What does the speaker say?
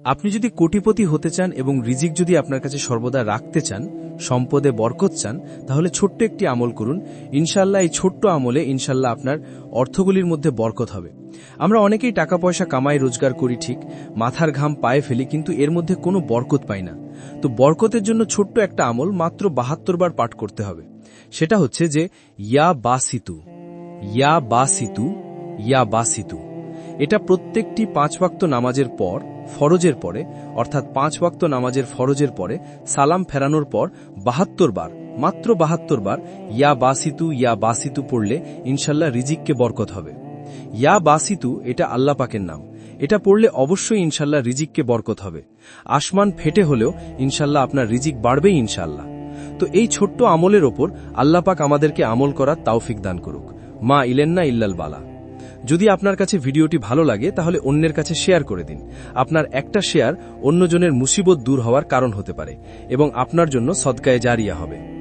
আপনি যদি কোটিপতি হতে চান এবং রিজিক যদি আপনার কাছে সর্বদা রাখতে চান, সম্পদে বরকত চান, তাহলে ছোট্ট একটি আমল করুন। ইনশাল্লাহ এই ছোট্ট আমলে ইনশাল্লাহ আপনার অর্থগুলির মধ্যে বরকত হবে। আমরা অনেকেই টাকা পয়সা কামাই রোজগার করি, ঠিক মাথার ঘাম পায়ে ফেলি, কিন্তু এর মধ্যে কোনো বরকত পাই না। তো বরকতের জন্য ছোট্ট একটা আমল মাত্র 72 বার পাঠ করতে হবে। সেটা হচ্ছে যে ইয়া বাসিতু, ইয়া বাসিতু, ইয়া বাসিতু। এটা প্রত্যেকটি 5 ওয়াক্ত নামাজের পর, ফরজের পরে, অর্থাৎ 5 ওয়াক্ত নামাজের ফরজের পরে সালাম ফেরানোর পর 72 বার, মাত্র 72 বার ইয়া বাসিতু পড়লে ইনশাল্লাহ রিজিককে বরকত হবে। ইয়া বাসিতু এটা আল্লাহ পাকের নাম। এটা পড়লে অবশ্যই ইনশাল্লাহ রিজিককে বরকত হবে। আসমান ফেটে হলেও ইনশাল্লাহ আপনার রিজিক বাড়বেই ইনশাল্লাহ। তো এই ছোট্ট আমলের ওপর আল্লাহ পাক আমাদেরকে আমল করার তৌফিক দান করুক। মা ইলেন্না ইল্লাল বালা। যদি আপনার কাছে ভিডিওটি ভালো লাগে তাহলে অন্যের কাছে শেয়ার করে দিন। আপনার একটা শেয়ার অন্যজনের মুসিবত দূর হওয়ার কারণ হতে পারে এবং আপনার জন্য সদকায়ে জারিয়া হবে।